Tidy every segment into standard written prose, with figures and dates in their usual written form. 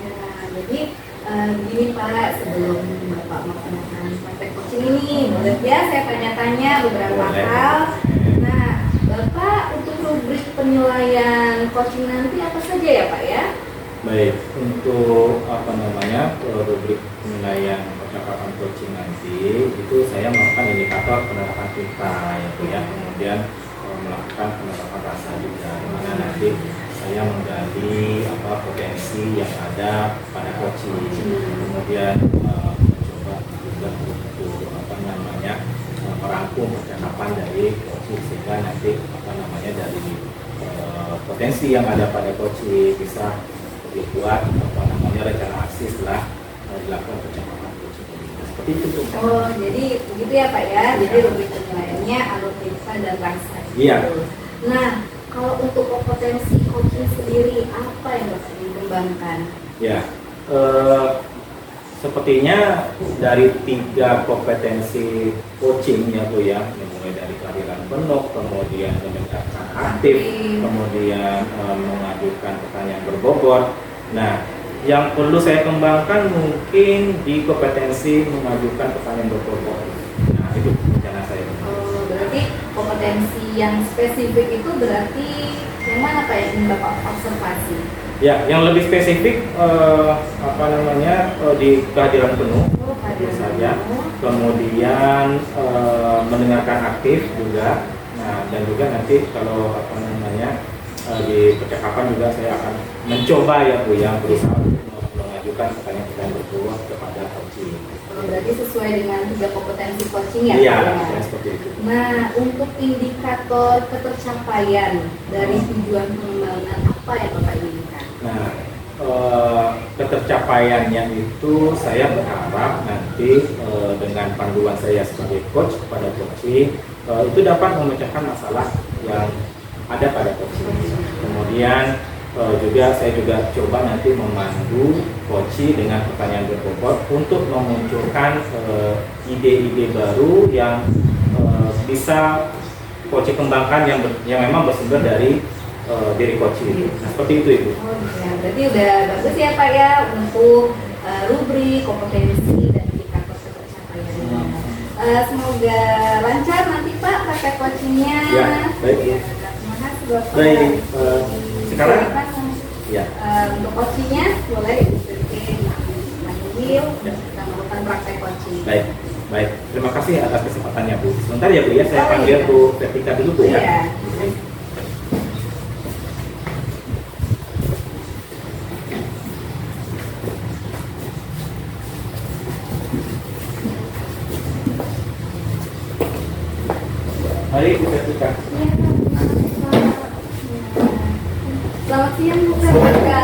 Nah, jadi gini Pak, sebelum Bapak melaksanakan praktek coaching ini, boleh ya saya tanya-tanya beberapa hal. Nah, Bapak untuk rubrik penilaian coaching nanti apa saja ya Pak ya? Baik, untuk rubrik penilaian percakapan coaching nanti itu saya melakukan indikator penerapan kita ya, kemudian melakukan penerapan rasa juga, di mana nanti saya menggali potensi yang ada pada coaching, kemudian mencoba juga untuk merangkum percakapan dari coaching sehingga nanti dari potensi yang ada pada coaching bisa dibuat rencana aksi setelah dilakukan percakapan coaching. Seperti itu tuh. Oh, jadi begitu ya Pak ya. Jadi rubrik penilaiannya alur dan rasa. Iya. Nah, kalau untuk kompetensi coaching sendiri apa yang Bapak dikembangkan? Ya, sepertinya dari 3 kompetensi coaching ya Bu ya, mulai dari kehadiran penuh, kemudian mendengarkan aktif, kemudian mengajukan pertanyaan berbobot. Nah, yang perlu saya kembangkan mungkin di kompetensi mengajukan pertanyaan berbobot. Nah, itu rencana saya. Oh, berarti kompetensi yang spesifik itu berarti yang mana Pak yang Bapak observasi? Ya, yang lebih spesifik di kehadiran penuh, saja. Kemudian mendengarkan aktif juga. Nah, dan juga nanti kalau di percakapan juga saya akan mencoba ya Bu ya, berusaha mengajukan pertanyaan-pertanyaan berbobot kepada coaching. Berarti sesuai dengan 3 kompetensi coaching ya? Iya, ya, seperti itu. Nah, untuk indikator ketercapaian dari tujuan pengembangan apa yang Bapak inginkan? Nah, ketercapaiannya itu saya berharap nanti dengan panduan saya sebagai coach pada coaching itu dapat memecahkan masalah yang ada pada coaching. Kemudian saya juga coba nanti memandu coaching dengan pertanyaan berbobot untuk memunculkan ide-ide baru yang bisa coaching kembangkan yang memang bersumber dari diri coaching. Nah, seperti itu Ibu. Oh ya, berarti udah bagus ya Pak ya untuk rubrik, kompetensi dan indikator ketercapaian. Semoga lancar nanti Pak praktek coachingnya. Ya, baik. Terima kasih Bapak. Baik, sekarang ya. Untuk coachingnya boleh diberikan manggil kita melakukan praktek coaching. Baik, baik. Terima kasih atas kesempatannya Bu. Sebentar ya Bu ya, saya panggil Bu Vertika dulu Bu ya. Iya. Mari Bu Vertika. Selamat siang Bu Vertika.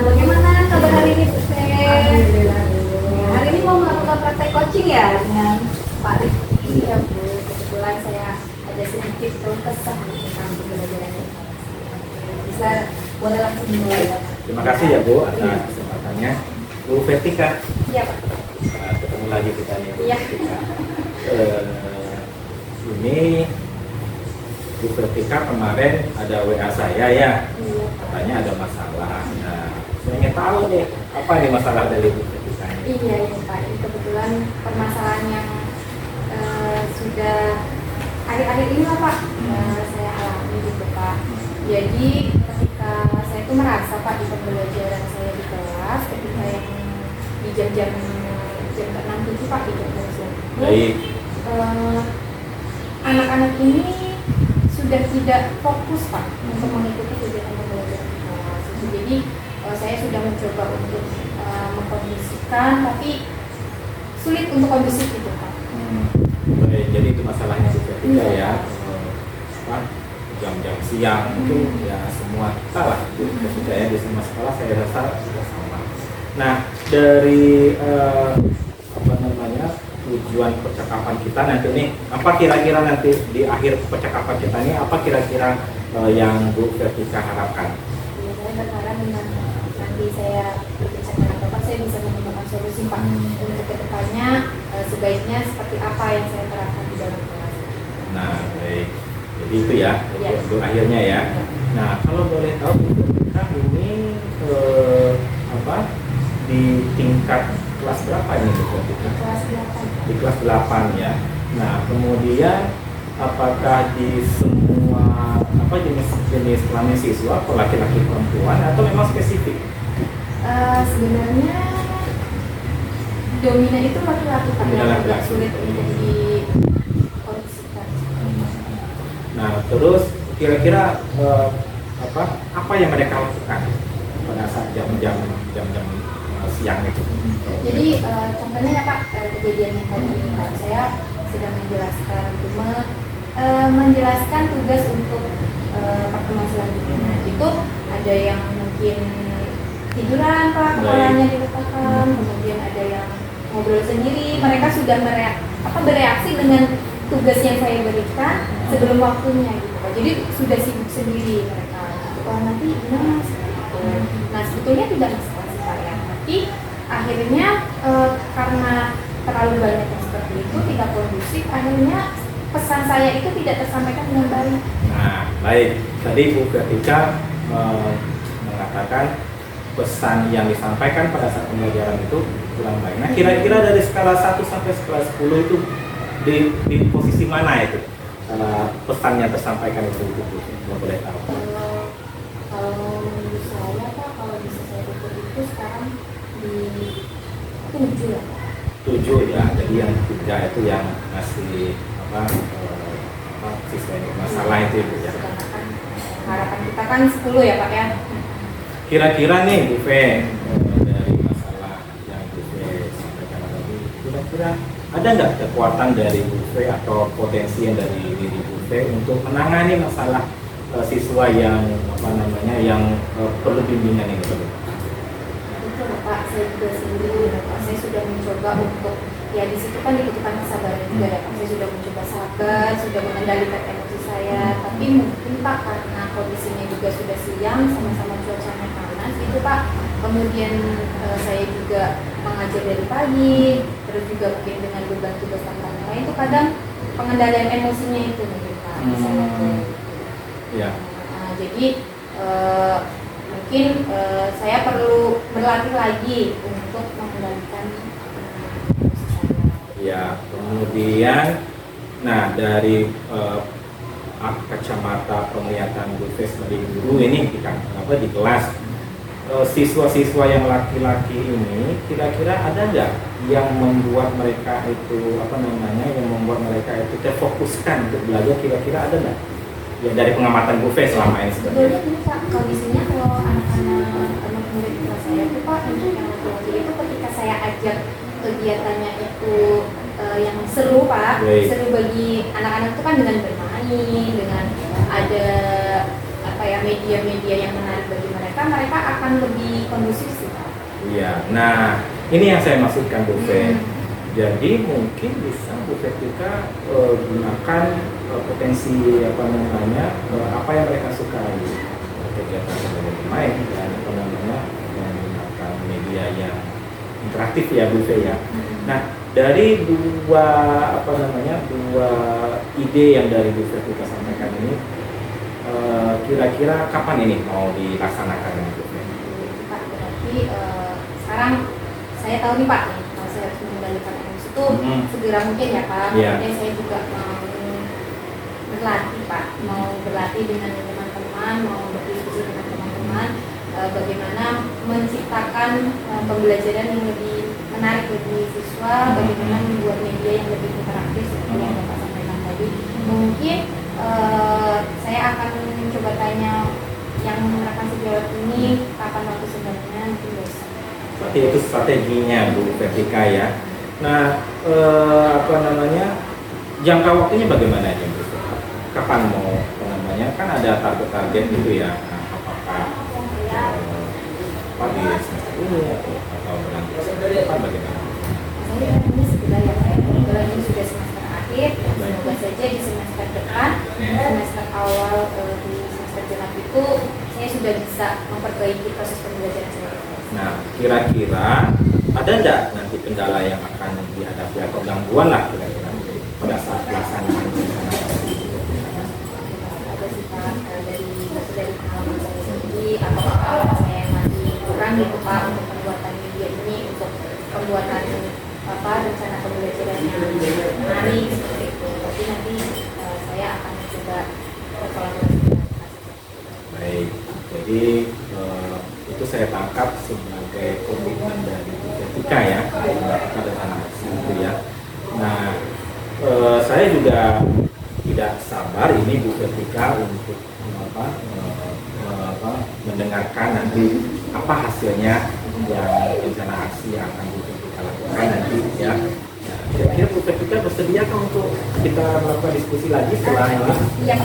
Bagaimana kabar hari ini Bu Fer? Alhamdulillah Bu. Hari ini mau melakukan praktek coaching ya dengan Pak Rifki. Iya Bu, kebetulan saya ada sedikit keluh kesah tentang pembelajaran. Bisa boleh langsung dimulai ya. Terima kasih ya Bu atas kesempatannya. Bu Vertika. Iya Pak. Ketemu lagi kita nih Bu Iya. Vertika. Ini Bu Vertika kemarin ada WA saya ya, katanya ada masalah. Nah, saya ingin tahu nih apa nih masalah dari Bu Vertika ini. Iya Pak, ini kebetulan permasalahan yang sudah akhir-akhir ini lah Pak saya alami gitu Pak. Jadi ketika saya itu merasa Pak di pembelajaran saya di kelas, ketika yang di jam-jam ke-6 itu Pak di jam-jam Baik. anak-anak ini sudah tidak fokus Pak untuk mengikuti kegiatan pembelajaran di kelas. Jadi saya sudah mencoba untuk mengkondisikan, tapi sulit untuk kondusif gitu Pak. Baik, jadi itu masalahnya Bu Vertika ya. Jam-jam siang itu ya semua kita lah Bu Vertika ya, di semua sekolah saya rasa juga sama. Nah, dari tujuan percakapan kita nanti nih, apa kira-kira nanti di akhir percakapan kita ini apa kira-kira yang Bu Vertika harapkan? Ya, saya berharap dengan nanti saya berbicara dengan Bapak, saya bisa menemukan solusi Pak untuk kedepannya sebaiknya seperti apa yang saya terapkan di dalam kelas. Nah, baik. Jadi itu ya, Ya. untuk akhirnya ya. Nah, kalau boleh tahu Bu Vertika tingkat kelas berapa ini Bu Vertika? Kelas 8. Di kelas 8 ya. Nah, kemudian apakah di semua jenis kelamin siswa, laki-laki perempuan atau memang spesifik? Sebenarnya dominan itu laki-laki, tapi Dominan agak laki-laki. sulit untuk dikondisikan. Nah, terus kira-kira apa yang mereka lakukan pada saat jam-jam siang itu? Jadi contohnya ya Pak, kejadian yang tadi Pak, saya sedang menjelaskan menjelaskan tugas untuk pertemuan selanjutnya. Nah, itu ada yang mungkin tiduran Pak, kepalanya diletakkan, kemudian ada yang ngobrol sendiri. Mereka sudah bereaksi dengan tugas yang saya berikan sebelum waktunya gitu Pak. Jadi sudah sibuk sendiri mereka. Oh nanti gimana Mas? Gitu. Nah sebetulnya tidak masalah sih Pak ya. Tapi akhirnya karena terlalu banyak yang seperti itu tidak kondusif, akhirnya pesan saya itu tidak tersampaikan dengan baik. Nah, baik. Tadi Bu Vertika mengatakan pesan yang disampaikan pada saat pembelajaran itu kurang baik. Nah, kira-kira dari skala 1 sampai skala 10 itu di posisi mana itu pesan yang tersampaikan itu kalau boleh tahu? Kalau menurut saya Pak, kalau bisa saya ukur itu sekarang di 7 ya Pak. 7 ya. Jadi yang 3 itu yang masih siswa yang masalah itu ya. Sedangkan harapan kita kan 10 ya Pak ya. Kira-kira nih Bu Fe, dari masalah yang Bu Fe sampaikan tadi, kira-kira ada nggak kekuatan dari Bu Fe atau potensi yang dari diri Bu Fe untuk menangani masalah siswa yang yang perlu bimbingan ini? Itu Pak, saya juga sendiri Pak, saya sudah mencoba untuk ya di situ kan dibutuhkan kesabaran juga ya Pak. Saya sudah mencoba sabar, sudah mengendalikan emosi saya, tapi mungkin Pak karena kondisinya juga sudah siang, sama-sama cuacanya panas itu Pak. Kemudian saya juga mengajar dari pagi, terus juga mungkin dengan beban tugas tambahan lain itu kadang pengendalian emosinya itu mungkin Pak. Ya. Nah, jadi mungkin saya perlu berlatih lagi untuk mengendalikan emosi saya. Ya, kemudian, nah dari kacamata penglihatan Bu Fe sebagai guru ini di kelas siswa-siswa yang laki-laki ini kira-kira ada nggak yang membuat mereka itu terfokuskan untuk belajar, kira-kira ada nggak? Ya dari pengamatan Bu Fe selama ini Sebetulnya ini Pak, kondisinya kalau anak murid kelas saya itu Pak, untuk yang laki-laki itu ketika saya ajak kegiatannya itu yang seru Pak, Baik. seru bagi anak-anak itu kan dengan bermain, dengan ada media-media yang menarik bagi mereka, mereka akan lebih kondusif sih Pak. Iya, nah ini yang saya maksudkan Bu Fe. Jadi mungkin bisa Bu Vertika gunakan potensi apa yang mereka sukai, kegiatan bermain dan menggunakan media yang interaktif ya Bu Fe ya. Nah dari dua ide yang dari Bu Vertika sampaikan ini, kira-kira kapan ini mau dilaksanakan Bu Fe? Pak, berarti sekarang saya tahu nih Pak, kalau saya harus mengendalikan emosi itu segera mungkin ya Pak. Yeah. Kemudian saya juga mau berlatih Pak, mau berlatih dengan teman-teman, mau berdiskusi dengan teman-teman, bagaimana menciptakan pembelajaran yang lebih menarik bagi siswa, bagaimana membuat media yang lebih interaktif seperti yang Bapak sampaikan tadi. Mungkin saya akan mencoba tanya yang menerapkan sejawat ini kapan waktu sebenarnya, mungkin besok. Berarti itu strateginya Bu Vertika ya. Nah, jangka waktunya bagaimana ya Bu? Kapan mau kan ada target gitu ya. Nah, apakah di semester ini atau nanti kapan bagaimana? Saya ini segera ya Pak, kebetulan ini sudah semester akhir, semoga saja di semester depan, semester awal di semester genap itu saya sudah bisa memperbaiki proses pembelajaran saya. Nah, kira-kira ada nggak nanti kendala yang akan dihadapi atau gangguan lah kira-kira pada saat pelaksanaan? Ada sih Pak, dari pengalaman saya sendiri atau apa saya masih kurang gitu Pak untuk pembuatan media ini untuk hari seperti itu. Tapi nanti saya akan coba berkolaborasi dengan Baik, jadi itu saya tangkap sebagai komitmen dari Bu Jessica ya, melakukan rencana aksi itu ya. Nah, saya juga tidak sabar ini Bu Jessica untuk mendengarkan nanti apa hasilnya yang rencana aksi yang akan Bu Jessica lakukan nanti ya. Nah, kira-kira Bu Jessica bersedia kan untuk kita melakukan diskusi lagi setelah ini? Iya,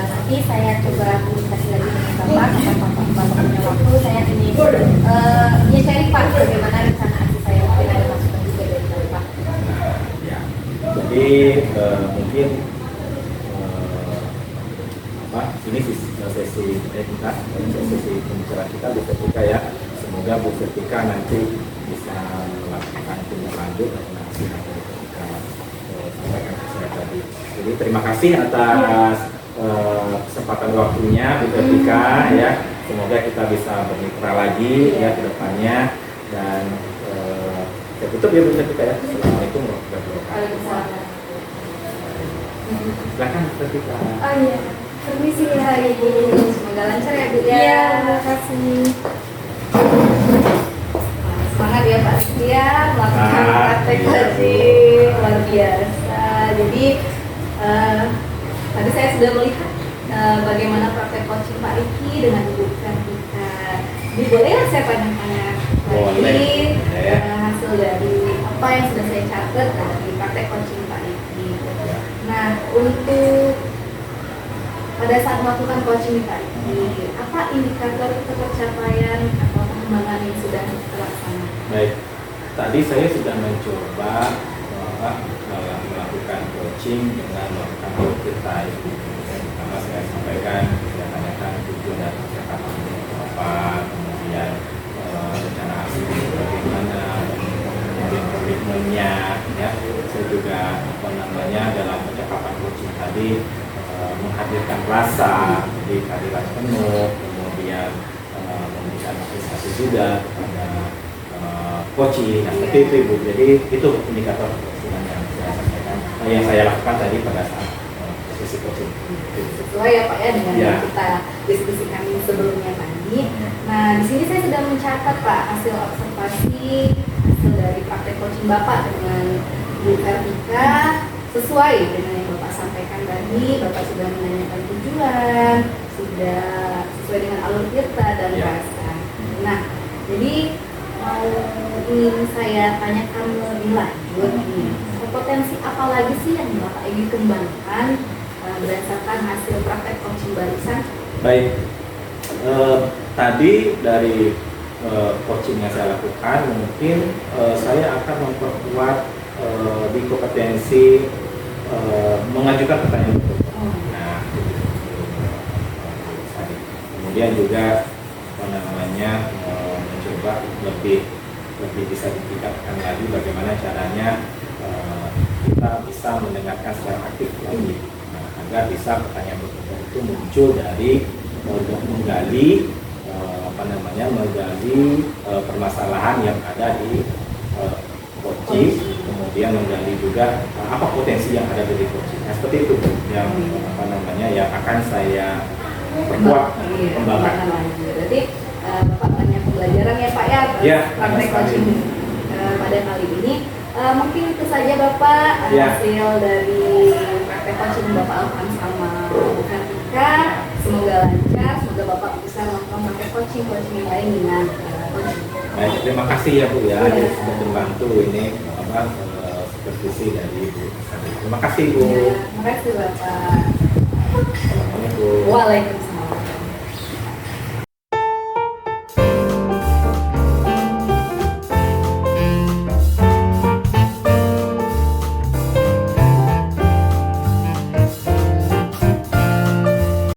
nanti saya coba komunikasi lagi dengan Bapak, Bapak punya waktu, saya ingin ya cari Pak bagaimana rencana aksi saya, mungkin ada masukan juga dari Bapak. Nah, ya. Jadi mungkin ini sesi kita, sesi pembicaraan kita Bu Jessica ya. Semoga Bu Jessica nanti bisa melakukan tindak lanjut dan aksi yang Bu Jessica sampaikan ke saya tadi. Jadi terima kasih atas kesempatan waktunya Bu Jessica ya. Semoga kita bisa bermitra lagi ya ke depannya, dan saya tutup ya Bu Jessica ya. Assalamualaikum warahmatullahi wabarakatuh. Silakan Bu Jessica. Oh iya, permisi ya Ibu. Semoga lancar ya Bu ya. Iya. Terima kasih. Semangat ya Pak Setia melakukan praktek haji luar biasa. Jadi tadi saya sudah melihat bagaimana praktek coaching Pak Riki dengan Ibu Kartika. Jadi boleh ya saya tanya-tanya lagi hasil dari apa yang sudah saya catat dari praktek coaching Pak Riki. Nah, untuk pada saat melakukan coaching Pak Riki, apa indikator pencapaian atau pengembangan yang sudah terlaksana? Baik, tadi saya sudah mencoba melakukan coaching dengan melakukan exercise. Pertama saya sampaikan, saya tanyakan tujuan dan percakapan apa, kemudian rencana aksi bagaimana, kemudian komitmennya, ya. Saya juga dalam percakapan coaching tadi menghadirkan rasa, jadi kehadiran penuh, kemudian memberikan apresiasi juga kepada coaching. Nah, seperti itu Ibu. Jadi itu indikator keberhasilan yang saya sampaikan, yang saya lakukan tadi pada saat sesi coaching. Sesuai ya Pak ya dengan Ya. yang kita diskusikan sebelumnya tadi. Nah, di sini saya sudah mencatat Pak hasil observasi hasil dari praktek coaching Bapak dengan Bu Kartika sesuai dengan yang Bapak sampaikan tadi. Bapak sudah menanyakan tujuan, sudah sesuai dengan alur tirta dan Ya. rasa. Nah, jadi ingin saya tanyakan lebih lanjut nih, potensi apa lagi sih yang Bapak ingin kembangkan berdasarkan hasil praktek coaching barusan? Baik, tadi dari coaching yang saya lakukan, mungkin saya akan memperkuat di kompetensi mengajukan pertanyaan betul. Nah, kemudian juga mencoba lebih bisa ditingkatkan lagi bagaimana caranya kita bisa mendengarkan secara aktif lagi, agar bisa pertanyaan betul itu muncul dari menggali permasalahan yang ada di coaching, kemudian menggali juga apa potensi yang ada dari coaching. Nah, seperti itu yang yang akan saya perkuat, kembangkan. Berarti Bapak banyak pembelajaran ya Pak ya, Ya, praktek sama sekali. coaching pada kali ini. Mungkin itu saja Bapak Ya. hasil dari praktek coaching Bapak lakukan sama Bu Kartika. Semoga lancar, semoga Bapak bisa melakukan praktek coaching yang lain dengan coaching. Baik, terima kasih ya Bu ya, Ya. sudah membantu ini supervisi dari Bu. Terima kasih Bu. Ya, terima kasih Bapak. Assalamualaikum. Waalaikumsalam.